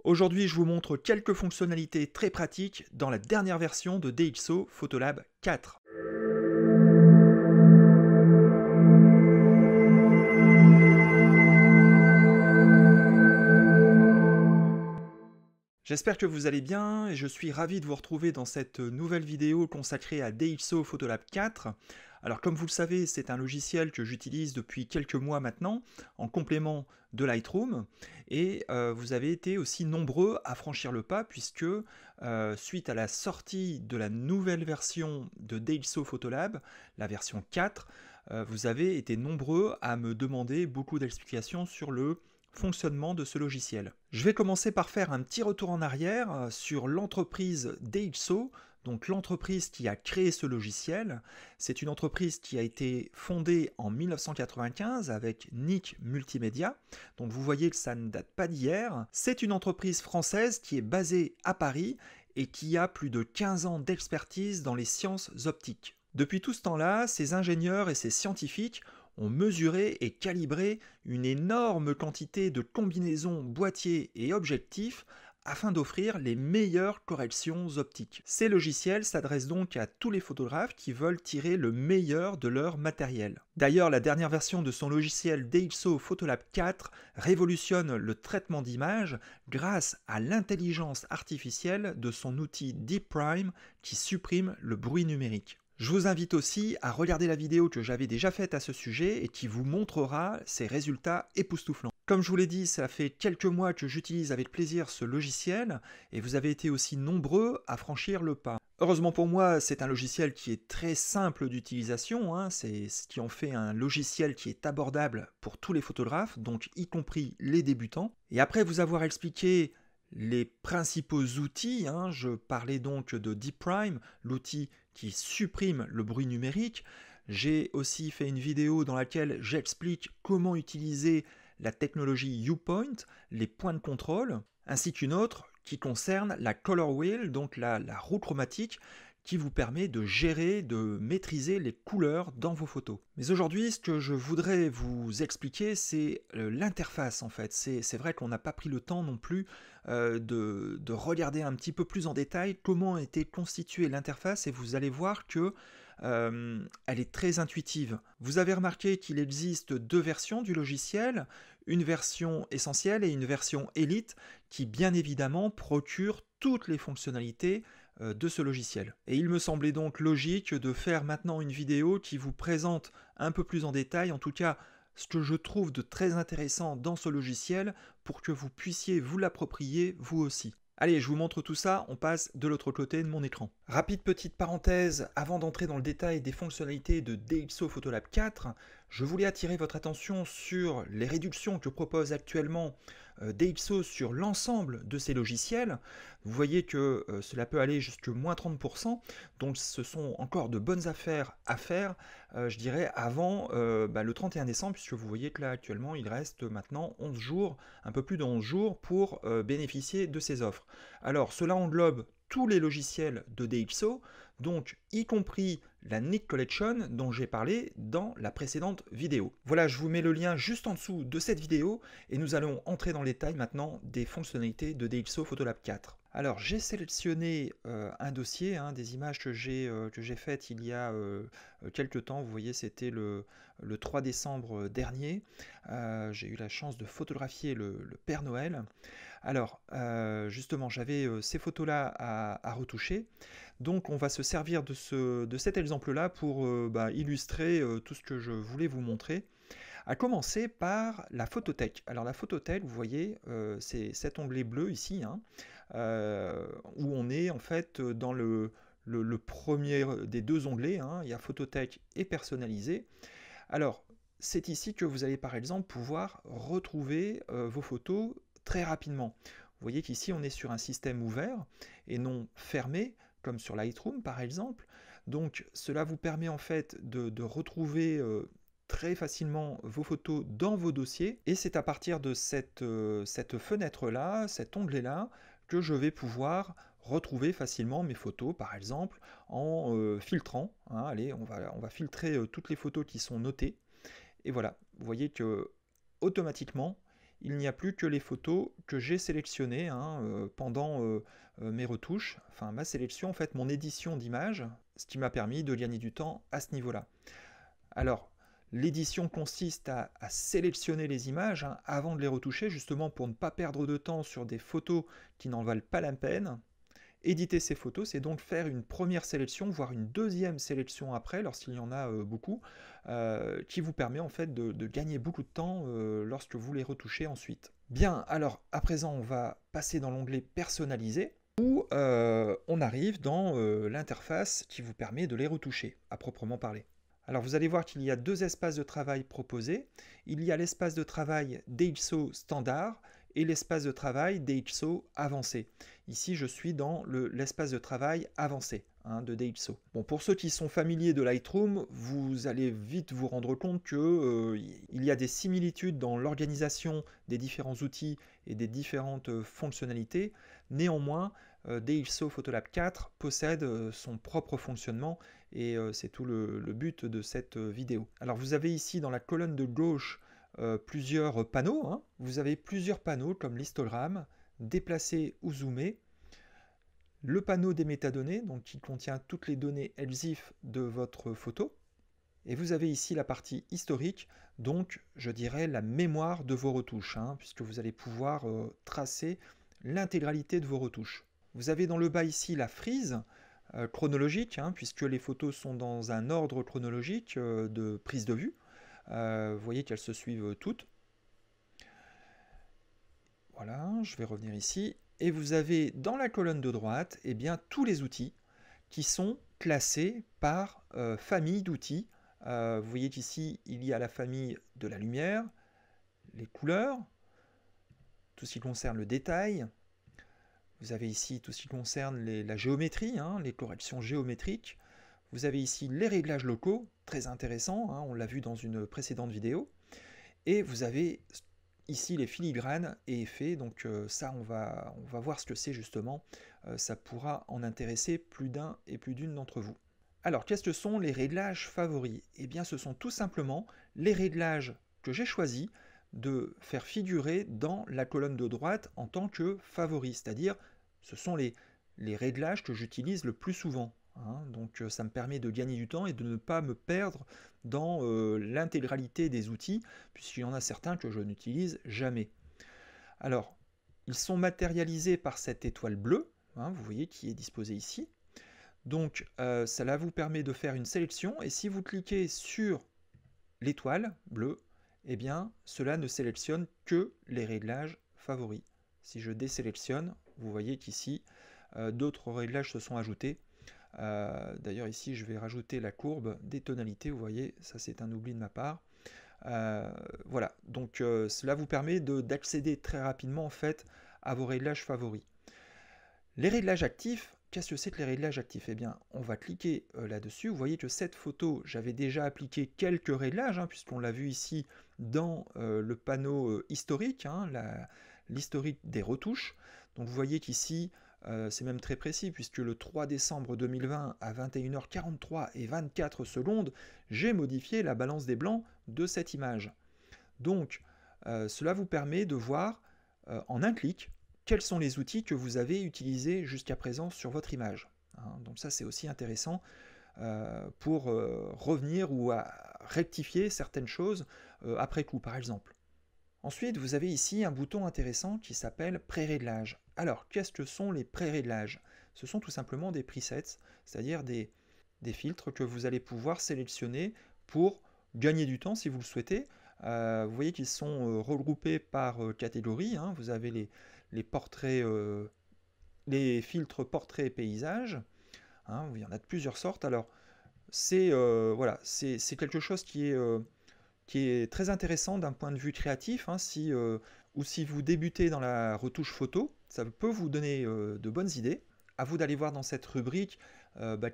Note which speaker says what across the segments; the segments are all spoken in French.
Speaker 1: Aujourd'hui, je vous montre quelques fonctionnalités très pratiques dans la dernière version de DxO Photolab 4. J'espère que vous allez bien et je suis ravi de vous retrouver dans cette nouvelle vidéo consacrée à DxO Photolab 4. Alors comme vous le savez, c'est un logiciel que j'utilise depuis quelques mois maintenant en complément de Lightroom et vous avez été aussi nombreux à franchir le pas puisque suite à la sortie de la nouvelle version de DxO Photolab, la version 4, vous avez été nombreux à me demander beaucoup d'explications sur le fonctionnement de ce logiciel. Je vais commencer par faire un petit retour en arrière sur l'entreprise DxO, donc l'entreprise qui a créé ce logiciel. C'est une entreprise qui a été fondée en 1995 avec Nick Multimédia, donc vous voyez que ça ne date pas d'hier. C'est une entreprise française qui est basée à Paris et qui a plus de 15 ans d'expertise dans les sciences optiques. Depuis tout ce temps-là, ces ingénieurs et ces scientifiques ont mesuré et calibré une énorme quantité de combinaisons boîtiers et objectifs afin d'offrir les meilleures corrections optiques. Ces logiciels s'adressent donc à tous les photographes qui veulent tirer le meilleur de leur matériel. D'ailleurs, la dernière version de son logiciel DxO Photolab 4 révolutionne le traitement d'images grâce à l'intelligence artificielle de son outil Deep Prime qui supprime le bruit numérique. Je vous invite aussi à regarder la vidéo que j'avais déjà faite à ce sujet et qui vous montrera ces résultats époustouflants. Comme je vous l'ai dit, ça fait quelques mois que j'utilise avec plaisir ce logiciel et vous avez été aussi nombreux à franchir le pas. Heureusement pour moi, c'est un logiciel qui est très simple d'utilisation, c'est ce qui en fait un logiciel qui est abordable pour tous les photographes, donc y compris les débutants. Et après vous avoir expliqué les principaux outils, je parlais donc de Deep Prime, l'outil qui supprime le bruit numérique. J'ai aussi fait une vidéo dans laquelle j'explique comment utiliser la technologie U-Point, les points de contrôle, ainsi qu'une autre qui concerne la Color Wheel, donc la roue chromatique, qui vous permet de gérer, de maîtriser les couleurs dans vos photos. Mais aujourd'hui, ce que je voudrais vous expliquer, c'est l'interface en fait. C'est vrai qu'on n'a pas pris le temps non plus de regarder un petit peu plus en détail comment était constituée l'interface et vous allez voir que elle est très intuitive. Vous avez remarqué qu'il existe deux versions du logiciel, une version essentielle et une version élite qui bien évidemment procure toutes les fonctionnalités de ce logiciel. Et il me semblait donc logique de faire maintenant une vidéo qui vous présente un peu plus en détail, en tout cas ce que je trouve de très intéressant dans ce logiciel pour que vous puissiez vous l'approprier vous aussi. Allez, je vous montre tout ça, on passe de l'autre côté de mon écran. Rapide petite parenthèse, avant d'entrer dans le détail des fonctionnalités de DxO Photolab 4, je voulais attirer votre attention sur les réductions que propose actuellement DxO sur l'ensemble de ces logiciels. Vous voyez que cela peut aller jusqu'à moins 30%, donc ce sont encore de bonnes affaires à faire, je dirais, avant le 31 décembre, puisque vous voyez que là actuellement il reste maintenant 11 jours, un peu plus de 11 jours pour bénéficier de ces offres. Alors cela englobe tous les logiciels de DxO, donc y compris la Nick Collection dont j'ai parlé dans la précédente vidéo. Voilà, je vous mets le lien juste en dessous de cette vidéo et nous allons entrer dans le détail maintenant des fonctionnalités de DxO Photolab 4. Alors j'ai sélectionné un dossier, des images que j'ai faites il y a quelques temps. Vous voyez, c'était le 3 décembre dernier. J'ai eu la chance de photographier le Père Noël. Alors justement, j'avais ces photos-là à retoucher. Donc on va se servir de cet exemple-là pour illustrer tout ce que je voulais vous montrer. À commencer par la photothèque. Alors la photothèque, vous voyez, c'est cet onglet bleu ici, où on est en fait dans le premier des deux onglets, il y a photothèque et personnalisé. Alors c'est ici que vous allez par exemple pouvoir retrouver vos photos très rapidement. Vous voyez qu'ici on est sur un système ouvert et non fermé, comme sur Lightroom par exemple. Donc cela vous permet en fait de retrouver très facilement vos photos dans vos dossiers et c'est à partir de cette fenêtre-là, cet onglet-là, que je vais pouvoir retrouver facilement mes photos, par exemple en filtrant. Allez, on va filtrer toutes les photos qui sont notées et voilà, vous voyez que automatiquement il n'y a plus que les photos que j'ai sélectionnées pendant mes retouches, enfin ma sélection, en fait mon édition d'images, ce qui m'a permis de gagner du temps à ce niveau-là. Alors, l'édition consiste à sélectionner les images avant de les retoucher, justement pour ne pas perdre de temps sur des photos qui n'en valent pas la peine. Éditer ces photos, c'est donc faire une première sélection, voire une deuxième sélection après, lorsqu'il y en a beaucoup, qui vous permet en fait de gagner beaucoup de temps lorsque vous les retouchez ensuite. Bien, alors à présent on va passer dans l'onglet personnaliser, où on arrive dans l'interface qui vous permet de les retoucher, à proprement parler. Alors vous allez voir qu'il y a deux espaces de travail proposés. Il y a l'espace de travail DxO standard et l'espace de travail DxO avancé. Ici je suis dans l'espace de travail avancé de DxO. Bon, pour ceux qui sont familiers de Lightroom, vous allez vite vous rendre compte qu'il y a des similitudes dans l'organisation des différents outils et des différentes fonctionnalités. Néanmoins, DxO Photolab 4 possède son propre fonctionnement et c'est tout le but de cette vidéo. Alors vous avez ici dans la colonne de gauche plusieurs panneaux. Vous avez plusieurs panneaux comme l'histogramme, déplacer ou zoomer, le panneau des métadonnées, donc qui contient toutes les données ELSIF de votre photo, et vous avez ici la partie historique, donc je dirais la mémoire de vos retouches, puisque vous allez pouvoir tracer l'intégralité de vos retouches. Vous avez dans le bas ici la frise chronologique, puisque les photos sont dans un ordre chronologique de prise de vue. Vous voyez qu'elles se suivent toutes. Voilà, je vais revenir ici. Et vous avez dans la colonne de droite tous les outils qui sont classés par famille d'outils. Vous voyez qu'ici, il y a la famille de la lumière, les couleurs, tout ce qui concerne le détail. Vous avez ici tout ce qui concerne la géométrie, les corrections géométriques. Vous avez ici les réglages locaux, très intéressant, on l'a vu dans une précédente vidéo. Et vous avez ici les filigranes et effets, donc ça on va voir ce que c'est justement, ça pourra en intéresser plus d'un et plus d'une d'entre vous. Alors qu'est-ce que sont les réglages favoris? Eh bien ce sont tout simplement les réglages que j'ai choisis de faire figurer dans la colonne de droite en tant que favoris, c'est-à-dire ce sont les réglages que j'utilise le plus souvent. Donc ça me permet de gagner du temps et de ne pas me perdre dans l'intégralité des outils, puisqu'il y en a certains que je n'utilise jamais. Alors, ils sont matérialisés par cette étoile bleue, vous voyez, qui est disposée ici. Donc, cela vous permet de faire une sélection, et si vous cliquez sur l'étoile bleue, eh bien, cela ne sélectionne que les réglages favoris. Si je désélectionne, vous voyez qu'ici, d'autres réglages se sont ajoutés. D'ailleurs ici je vais rajouter la courbe des tonalités, vous voyez, ça c'est un oubli de ma part. Voilà, donc cela vous permet d'accéder très rapidement en fait à vos réglages favoris. Les réglages actifs, qu'est-ce que c'est que les réglages actifs? Eh bien on va cliquer là-dessus, vous voyez que cette photo, j'avais déjà appliqué quelques réglages, puisqu'on l'a vu ici dans le panneau historique, l'historique des retouches. Donc vous voyez qu'ici, c'est même très précis, puisque le 3 décembre 2020 à 21h43 et 24 secondes, j'ai modifié la balance des blancs de cette image. Donc, cela vous permet de voir en un clic quels sont les outils que vous avez utilisés jusqu'à présent sur votre image. Donc ça, c'est aussi intéressant pour revenir ou à rectifier certaines choses après coup, par exemple. Ensuite, vous avez ici un bouton intéressant qui s'appelle pré-réglage. Alors, qu'est-ce que sont les pré-réglages? Ce sont tout simplement des presets, c'est-à-dire des filtres que vous allez pouvoir sélectionner pour gagner du temps si vous le souhaitez. Vous voyez qu'ils sont regroupés par catégorie. Vous avez les portraits, les filtres portraits et paysages. Il y en a de plusieurs sortes. Alors, c'est quelque chose qui est très intéressant d'un point de vue créatif, ou si vous débutez dans la retouche photo, ça peut vous donner de bonnes idées. À vous d'aller voir dans cette rubrique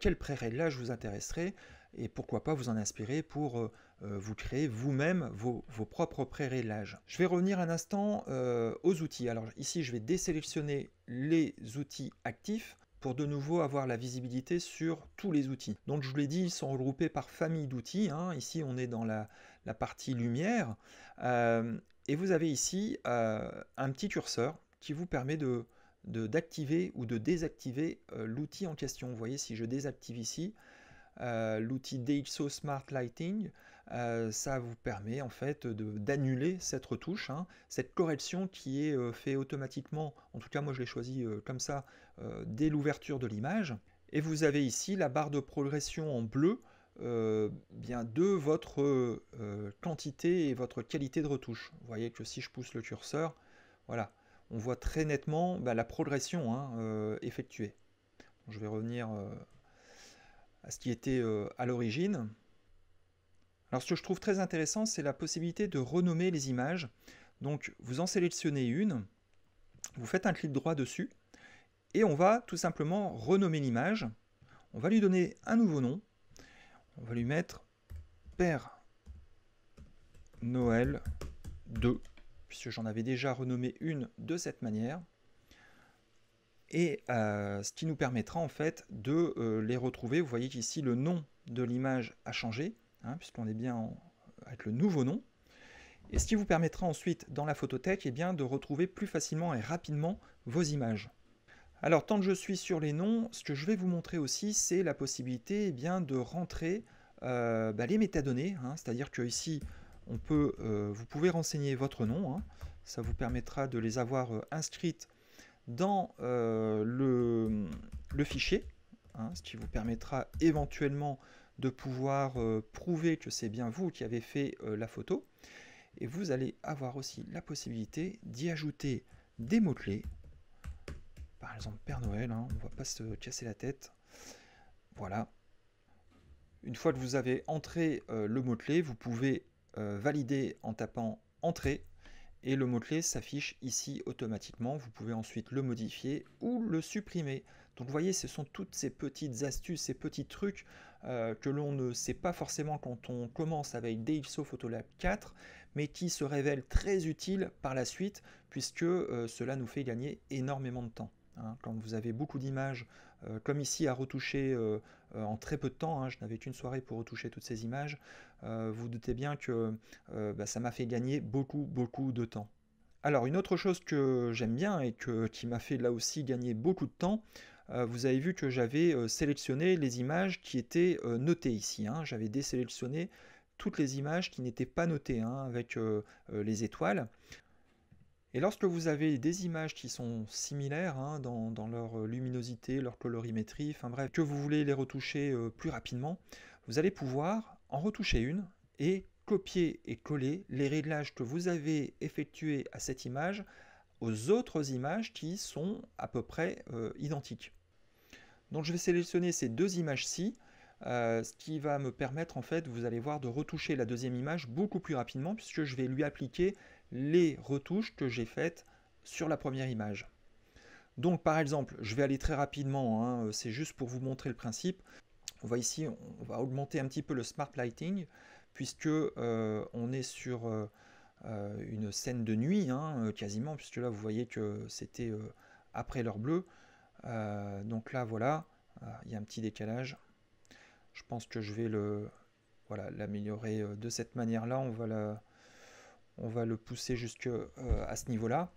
Speaker 1: quel pré-réglage vous intéresserait et pourquoi pas vous en inspirer pour vous créer vous-même vos propres pré-réglages. Je vais revenir un instant aux outils. Alors ici, je vais désélectionner les outils actifs pour de nouveau avoir la visibilité sur tous les outils. Donc je vous l'ai dit, ils sont regroupés par famille d'outils. Ici, on est dans la la partie lumière. Et vous avez ici un petit curseur qui vous permet d'activer ou de désactiver l'outil en question. Vous voyez, si je désactive ici l'outil DxO Smart Lighting, ça vous permet en fait d'annuler cette retouche, hein, cette correction qui est faite automatiquement. En tout cas, moi je l'ai choisi comme ça dès l'ouverture de l'image. Et vous avez ici la barre de progression en bleu bien de votre quantité et votre qualité de retouche. Vous voyez que si je pousse le curseur, voilà, on voit très nettement la progression, hein, effectuée. Je vais revenir à ce qui était à l'origine. Alors ce que je trouve très intéressant, c'est la possibilité de renommer les images. Donc vous en sélectionnez une, vous faites un clic droit dessus, et on va tout simplement renommer l'image. On va lui donner un nouveau nom. On va lui mettre Père Noël 2, puisque j'en avais déjà renommé une de cette manière. Et ce qui nous permettra en fait de les retrouver. Vous voyez qu'ici le nom de l'image a changé, hein, puisqu'on est bien avec le nouveau nom. Et ce qui vous permettra ensuite dans la photothèque de retrouver plus facilement et rapidement vos images. Alors tant que je suis sur les noms, ce que je vais vous montrer aussi, c'est la possibilité de rentrer les métadonnées, hein, c'est-à-dire que ici vous pouvez renseigner votre nom, hein, ça vous permettra de les avoir inscrites dans le fichier, hein, ce qui vous permettra éventuellement de pouvoir prouver que c'est bien vous qui avez fait la photo. Et vous allez avoir aussi la possibilité d'y ajouter des mots-clés. Par exemple Père Noël, hein, on ne va pas se casser la tête. Voilà. Une fois que vous avez entré le mot-clé, vous pouvez valider en tapant Entrée. Et le mot-clé s'affiche ici automatiquement. Vous pouvez ensuite le modifier ou le supprimer. Donc vous voyez, ce sont toutes ces petites astuces, ces petits trucs que l'on ne sait pas forcément quand on commence avec DxO Photolab 4, mais qui se révèlent très utiles par la suite, puisque cela nous fait gagner énormément de temps. Hein. Quand vous avez beaucoup d'images, comme ici à retoucher en très peu de temps, hein, je n'avais qu'une soirée pour retoucher toutes ces images, vous doutez bien que ça m'a fait gagner beaucoup de temps. Alors une autre chose que j'aime bien et qui m'a fait là aussi gagner beaucoup de temps, vous avez vu que j'avais sélectionné les images qui étaient notées ici, hein. J'avais désélectionné toutes les images qui n'étaient pas notées, hein, avec les étoiles. Et lorsque vous avez des images qui sont similaires, hein, dans leur luminosité, leur colorimétrie, enfin bref, que vous voulez les retoucher plus rapidement, vous allez pouvoir en retoucher une et copier et coller les réglages que vous avez effectués à cette image aux autres images qui sont à peu près identiques. Donc je vais sélectionner ces deux images-ci, ce qui va me permettre en fait, vous allez voir, de retoucher la deuxième image beaucoup plus rapidement, puisque je vais lui appliquer les retouches que j'ai faites sur la première image. Donc par exemple, je vais aller très rapidement, hein, c'est juste pour vous montrer le principe. On va ici, on va augmenter un petit peu le Smart Lighting, puisque on est sur une scène de nuit, hein, quasiment, puisque là vous voyez que c'était après l'heure bleue. Donc là voilà, il y a un petit décalage. Je pense que je vais l'améliorer de cette manière-là. On va le pousser jusque à ce niveau-là.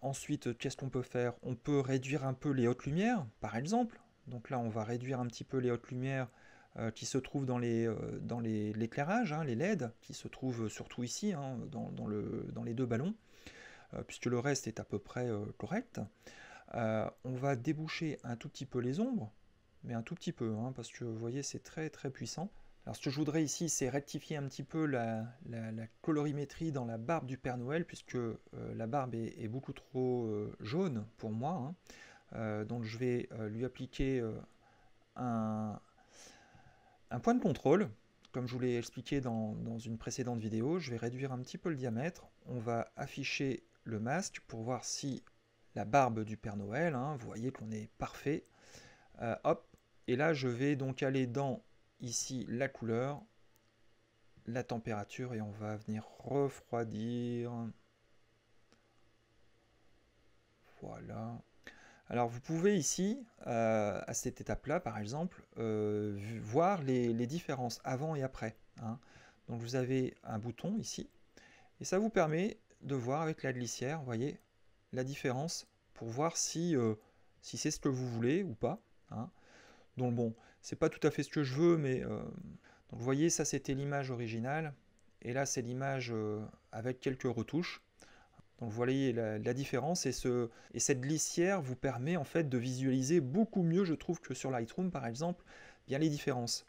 Speaker 1: Ensuite, qu'est-ce qu'on peut faire? On peut réduire un peu les hautes lumières, par exemple. Donc là, on va réduire un petit peu les hautes lumières qui se trouvent dans l'éclairage, hein, les LED, qui se trouvent surtout ici, hein, dans les deux ballons, puisque le reste est à peu près correct. On va déboucher un tout petit peu les ombres, mais un tout petit peu, hein, parce que vous voyez, c'est très puissant. Alors ce que je voudrais ici, c'est rectifier un petit peu la colorimétrie dans la barbe du Père Noël, puisque la barbe est beaucoup trop jaune pour moi, hein. Donc je vais lui appliquer un point de contrôle, comme je vous l'ai expliqué dans une précédente vidéo. Je vais réduire un petit peu le diamètre. On va afficher le masque pour voir si la barbe du Père Noël, hein, vous voyez qu'on est parfait. Hop, et là je vais donc aller dans ici la couleur, la température, et on va venir refroidir. Voilà. Alors vous pouvez ici, à cette étape-là par exemple, voir les différences avant et après, hein. Donc vous avez un bouton ici, et ça vous permet de voir avec la glissière, vous voyez, la différence pour voir si, si c'est ce que vous voulez ou pas. Hein. Donc bon, c'est pas tout à fait ce que je veux, mais donc vous voyez, ça c'était l'image originale, et là c'est l'image avec quelques retouches. Donc vous voyez la différence, et cette glissière vous permet en fait de visualiser beaucoup mieux, je trouve, que sur Lightroom par exemple, bien les différences.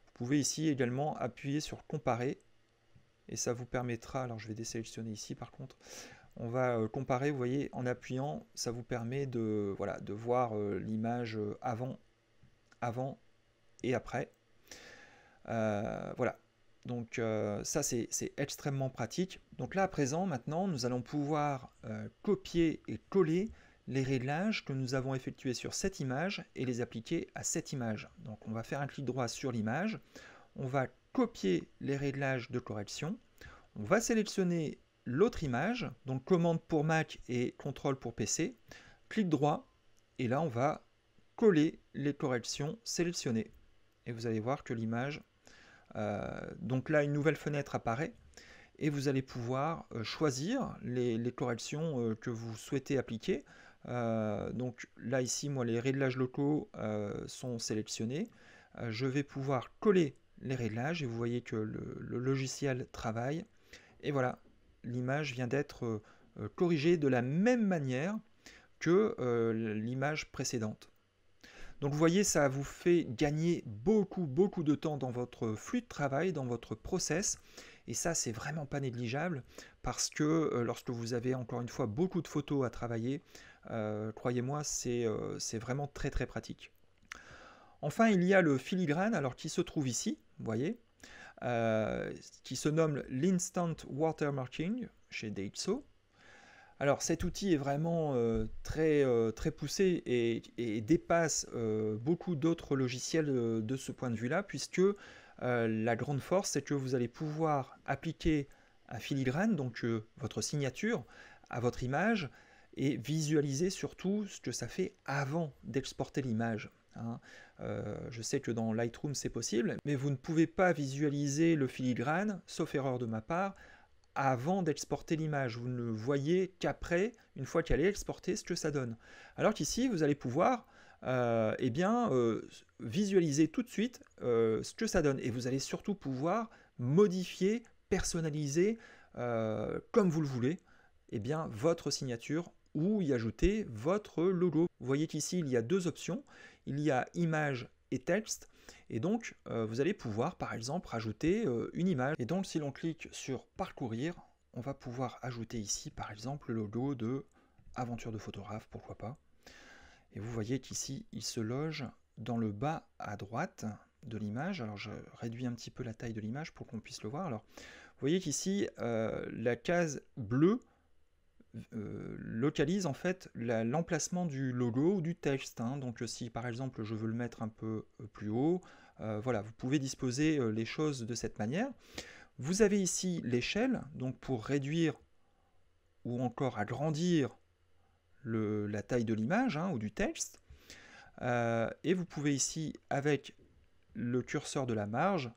Speaker 1: Vous pouvez ici également appuyer sur comparer, et ça vous permettra, alors je vais désélectionner ici par contre, on va comparer, vous voyez, en appuyant, ça vous permet de, voilà, de voir l'image avant et après. Voilà, donc ça c'est extrêmement pratique. Donc là à présent, maintenant, nous allons pouvoir copier et coller les réglages que nous avons effectués sur cette image et les appliquer à cette image. Donc on va faire un clic droit sur l'image, on va copier les réglages de correction, on va sélectionner l'autre image, donc commande pour Mac et contrôle pour PC, clic droit, et là on va coller les corrections sélectionnées. Et vous allez voir que l'image, donc là une nouvelle fenêtre apparaît, et vous allez pouvoir choisir les corrections que vous souhaitez appliquer. Donc là ici, moi les réglages locaux sont sélectionnés. Je vais pouvoir coller les réglages, et vous voyez que le logiciel travaille, et voilà, l'image vient d'être corrigée de la même manière que l'image précédente. Donc vous voyez, ça vous fait gagner beaucoup de temps dans votre flux de travail, dans votre process, et ça c'est vraiment pas négligeable, parce que lorsque vous avez encore une fois beaucoup de photos à travailler, croyez-moi, c'est vraiment très pratique. Enfin, il y a le filigrane, alors qui se trouve ici, vous voyez, qui se nomme l'Instant Watermarking chez Daiso. Alors cet outil est vraiment très poussé et dépasse beaucoup d'autres logiciels de ce point de vue-là, puisque la grande force, c'est que vous allez pouvoir appliquer un filigrane, donc votre signature, à votre image, et visualiser surtout ce que ça fait avant d'exporter l'image. Hein. Je sais que dans Lightroom c'est possible, mais vous ne pouvez pas visualiser le filigrane, sauf erreur de ma part, avant d'exporter l'image. Vous ne le voyez qu'après, une fois qu'elle est exportée, ce que ça donne. Alors qu'ici, vous allez pouvoir visualiser tout de suite ce que ça donne. Et vous allez surtout pouvoir modifier, personnaliser, comme vous le voulez, votre signature ou y ajouter votre logo. Vous voyez qu'ici, il y a deux options. Il y a image et texte. Et donc, vous allez pouvoir, par exemple, rajouter une image. Et donc, si l'on clique sur parcourir, on va pouvoir ajouter ici, par exemple, le logo de Aventure de photographe, pourquoi pas. Et vous voyez qu'ici, il se loge dans le bas à droite de l'image. Alors, je réduis un petit peu la taille de l'image pour qu'on puisse le voir. Alors, vous voyez qu'ici, la case bleue localise en fait l'emplacement du logo ou du texte. Hein. Donc si par exemple je veux le mettre un peu plus haut, voilà, vous pouvez disposer les choses de cette manière. Vous avez ici l'échelle, donc pour réduire ou encore agrandir la taille de l'image hein, ou du texte. Et vous pouvez ici, avec le curseur de la marge,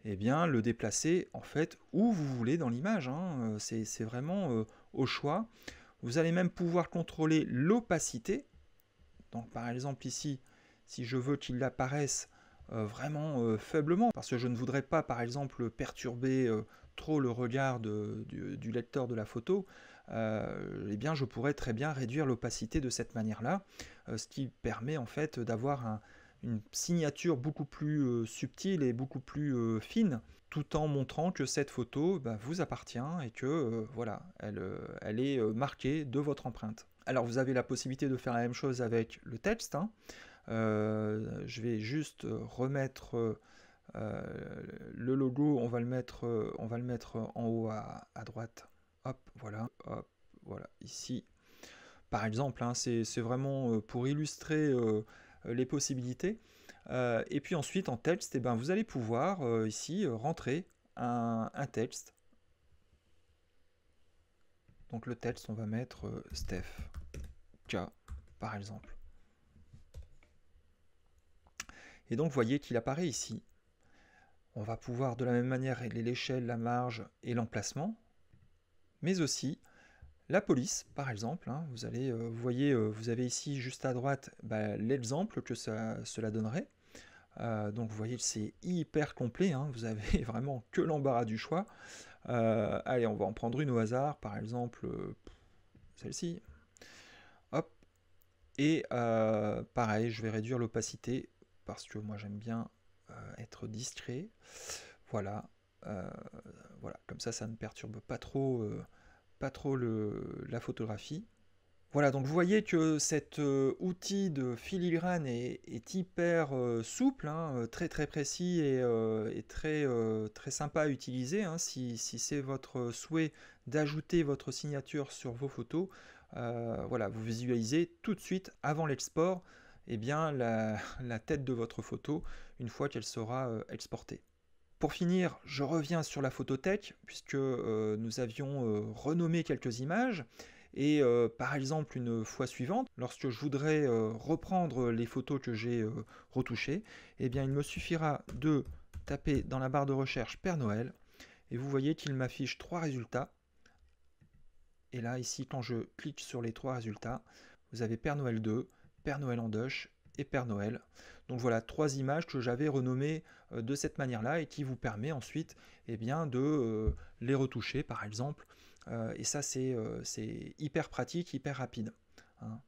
Speaker 1: le déplacer en fait où vous voulez dans l'image. Hein. C'est vraiment au choix. Vous allez même pouvoir contrôler l'opacité. Donc par exemple ici, si je veux qu'il apparaisse vraiment faiblement, parce que je ne voudrais pas par exemple perturber trop le regard du lecteur de la photo, je pourrais très bien réduire l'opacité de cette manière-là, ce qui permet en fait d'avoir une signature beaucoup plus subtile et beaucoup plus fine, tout en montrant que cette photo vous appartient et que voilà, elle est marquée de votre empreinte. Alors vous avez la possibilité de faire la même chose avec le texte. Hein. Je vais juste remettre le logo, on va le mettre en haut à droite. Hop, voilà, ici. Par exemple, hein, c'est vraiment pour illustrer les possibilités. Et puis ensuite, en texte, vous allez pouvoir ici rentrer un texte. Donc le texte, on va mettre Steph K, par exemple. Et donc, vous voyez qu'il apparaît ici. On va pouvoir de la même manière régler l'échelle, la marge et l'emplacement, mais aussi la police, par exemple. Hein. Vous voyez, vous avez ici juste à droite l'exemple que cela donnerait. Donc vous voyez, c'est hyper complet, hein. Vous avez vraiment que l'embarras du choix. Allez, on va en prendre une au hasard, par exemple celle-ci. Hop. Et pareil, je vais réduire l'opacité parce que moi j'aime bien être discret. Voilà. Voilà, comme ça ne perturbe pas trop, la photographie. Voilà, donc vous voyez que cet outil de filigrane est hyper souple, hein, très très précis et très, très sympa à utiliser. Hein, si c'est votre souhait d'ajouter votre signature sur vos photos, voilà, vous visualisez tout de suite avant l'export eh bien, la tête de votre photo une fois qu'elle sera exportée. Pour finir, je reviens sur la photothèque puisque nous avions renommé quelques images. Et par exemple, une fois suivante, lorsque je voudrais reprendre les photos que j'ai retouchées, eh bien, il me suffira de taper dans la barre de recherche Père Noël, et vous voyez qu'il m'affiche 3 résultats. Et là, ici, quand je clique sur les 3 résultats, vous avez Père Noël 2, Père Noël en Dush et Père Noël. Donc voilà, 3 images que j'avais renommées de cette manière-là et qui vous permet ensuite eh bien, de les retoucher, par exemple. Et ça, c'est hyper pratique, hyper rapide. Hein.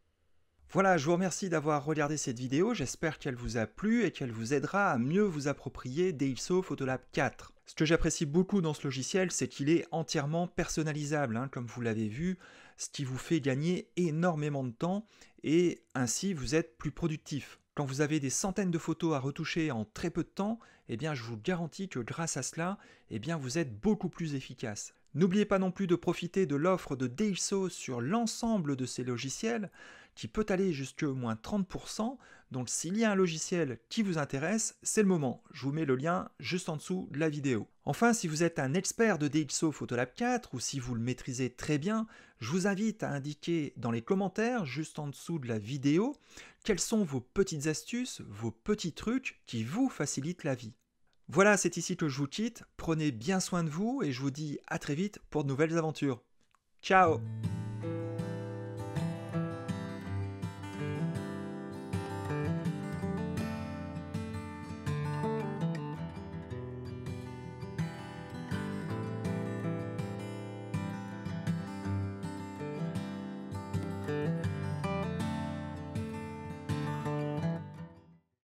Speaker 1: Voilà, je vous remercie d'avoir regardé cette vidéo, j'espère qu'elle vous a plu et qu'elle vous aidera à mieux vous approprier DxO Photolab 4. Ce que j'apprécie beaucoup dans ce logiciel, c'est qu'il est entièrement personnalisable, hein, comme vous l'avez vu, ce qui vous fait gagner énormément de temps et ainsi vous êtes plus productif. Quand vous avez des centaines de photos à retoucher en très peu de temps, eh bien je vous garantis que grâce à cela, eh bien vous êtes beaucoup plus efficace. N'oubliez pas non plus de profiter de l'offre de DxO sur l'ensemble de ces logiciels, qui peut aller jusqu'à moins 30%, donc s'il y a un logiciel qui vous intéresse, c'est le moment. Je vous mets le lien juste en dessous de la vidéo. Enfin, si vous êtes un expert de DxO Photolab 4 ou si vous le maîtrisez très bien, je vous invite à indiquer dans les commentaires, juste en dessous de la vidéo, quelles sont vos petites astuces, vos petits trucs qui vous facilitent la vie. Voilà, c'est ici que je vous quitte. Prenez bien soin de vous et je vous dis à très vite pour de nouvelles aventures. Ciao!